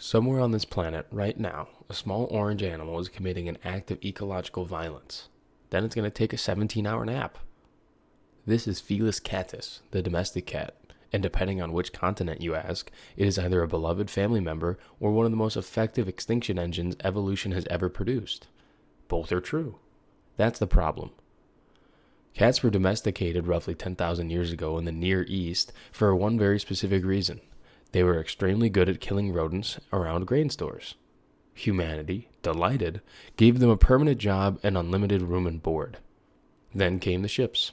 Somewhere on this planet, right now, a small orange animal is committing an act of ecological violence. Then it's going to take a 17-hour nap. This is Felis catus, the domestic cat, and depending on which continent you ask, it is either a beloved family member or one of the most effective extinction engines evolution has ever produced. Both are true. That's the problem. Cats were domesticated roughly 10,000 years ago in the Near East for one very specific reason. They were extremely good at killing rodents around grain stores. Humanity, delighted, gave them a permanent job and unlimited room and board. Then came the ships.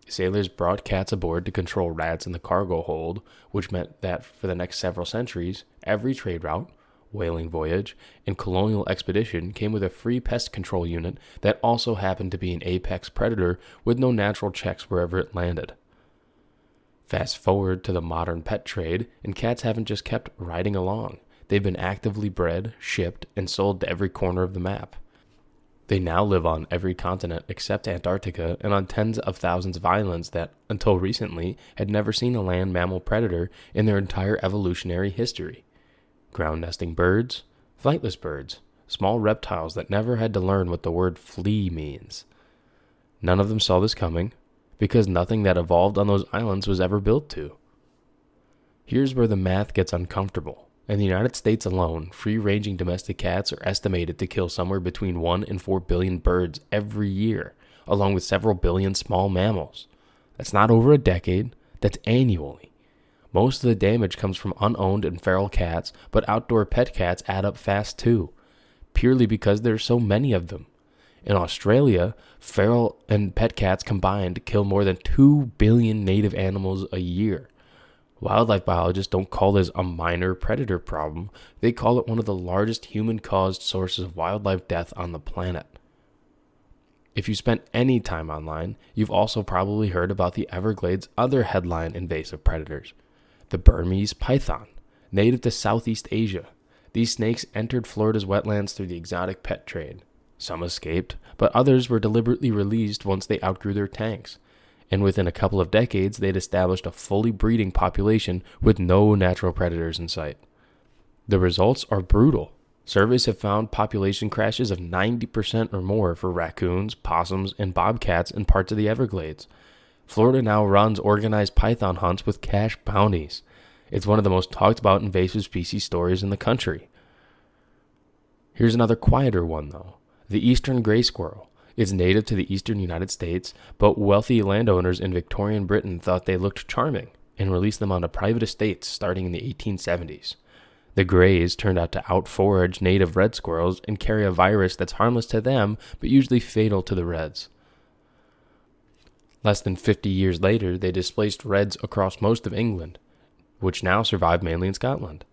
Sailors brought cats aboard to control rats in the cargo hold, which meant that for the next several centuries, every trade route, whaling voyage, and colonial expedition came with a free pest control unit that also happened to be an apex predator with no natural checks wherever it landed. Fast forward to the modern pet trade, and cats haven't just kept riding along. They've been actively bred, shipped, and sold to every corner of the map. They now live on every continent except Antarctica and on tens of thousands of islands that, until recently, had never seen a land mammal predator in their entire evolutionary history. Ground-nesting birds, flightless birds, small reptiles that never had to learn what the word flea means. None of them saw this coming, because nothing that evolved on those islands was ever built to. Here's where the math gets uncomfortable. In the United States alone, free-ranging domestic cats are estimated to kill somewhere between 1 and 4 billion birds every year, along with several billion small mammals. That's not over a decade, that's annually. Most of the damage comes from unowned and feral cats, but outdoor pet cats add up fast too, purely because there's so many of them. In Australia, feral and pet cats combined kill more than 2 billion native animals a year. Wildlife biologists don't call this a minor predator problem. They call it one of the largest human-caused sources of wildlife death on the planet. If you spent any time online, you've also probably heard about the Everglades' other headline invasive predators, the Burmese python, native to Southeast Asia. These snakes entered Florida's wetlands through the exotic pet trade. Some escaped, but others were deliberately released once they outgrew their tanks. And within a couple of decades, they'd established a fully breeding population with no natural predators in sight. The results are brutal. Surveys have found population crashes of 90% or more for raccoons, possums, and bobcats in parts of the Everglades. Florida now runs organized python hunts with cash bounties. It's one of the most talked about invasive species stories in the country. Here's another quieter one, though. The eastern gray squirrel is native to the eastern United States, but wealthy landowners in Victorian Britain thought they looked charming and released them onto private estates starting in the 1870s. The grays turned out to outforage native red squirrels and carry a virus that's harmless to them, but usually fatal to the reds. Less than 50 years later, they displaced reds across most of England, which now survive mainly in Scotland.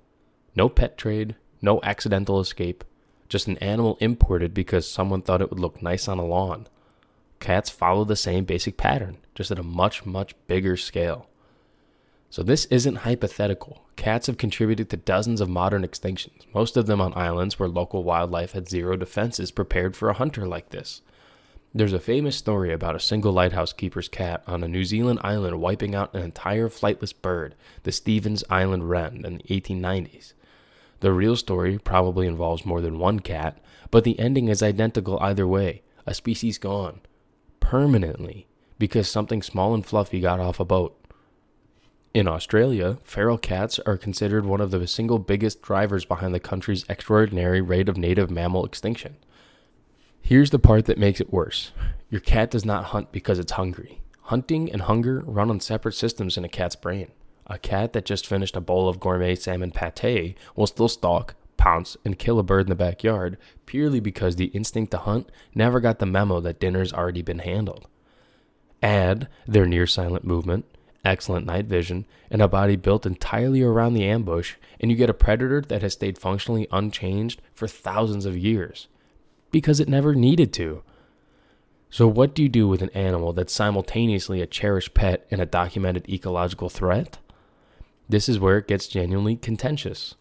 No pet trade, no accidental escape, just an animal imported because someone thought it would look nice on a lawn. Cats follow the same basic pattern, just at a much, much bigger scale. So this isn't hypothetical. Cats have contributed to dozens of modern extinctions, most of them on islands where local wildlife had zero defenses prepared for a hunter like this. There's a famous story about a single lighthouse keeper's cat on a New Zealand island wiping out an entire flightless bird, the Stevens Island wren, in the 1890s. The real story probably involves more than one cat, but the ending is identical either way. A species gone. Permanently. Because something small and fluffy got off a boat. In Australia, feral cats are considered one of the single biggest drivers behind the country's extraordinary rate of native mammal extinction. Here's the part that makes it worse. Your cat does not hunt because it's hungry. Hunting and hunger run on separate systems in a cat's brain. A cat that just finished a bowl of gourmet salmon pâté will still stalk, pounce, and kill a bird in the backyard purely because the instinct to hunt never got the memo that dinner's already been handled. Add their near-silent movement, excellent night vision, and a body built entirely around the ambush, and you get a predator that has stayed functionally unchanged for thousands of years. Because it never needed to. So what do you do with an animal that's simultaneously a cherished pet and a documented ecological threat? This is where it gets genuinely contentious.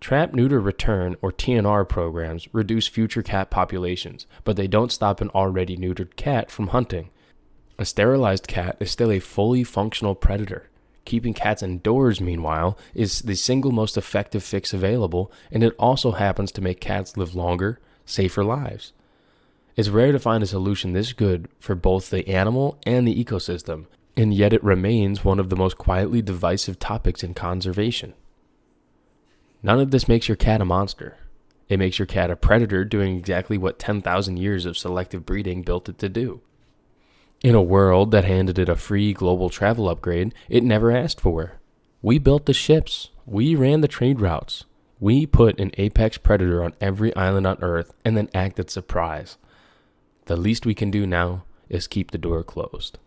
Trap, neuter, return, or TNR programs reduce future cat populations, but they don't stop an already neutered cat from hunting. A sterilized cat is still a fully functional predator. Keeping cats indoors, meanwhile, is the single most effective fix available, and it also happens to make cats live longer, safer lives. It's rare to find a solution this good for both the animal and the ecosystem, and yet it remains one of the most quietly divisive topics in conservation. None of this makes your cat a monster. It makes your cat a predator doing exactly what 10,000 years of selective breeding built it to do. In a world that handed it a free global travel upgrade it never asked for. We built the ships. We ran the trade routes. We put an apex predator on every island on Earth and then acted surprised. The least we can do now is keep the door closed.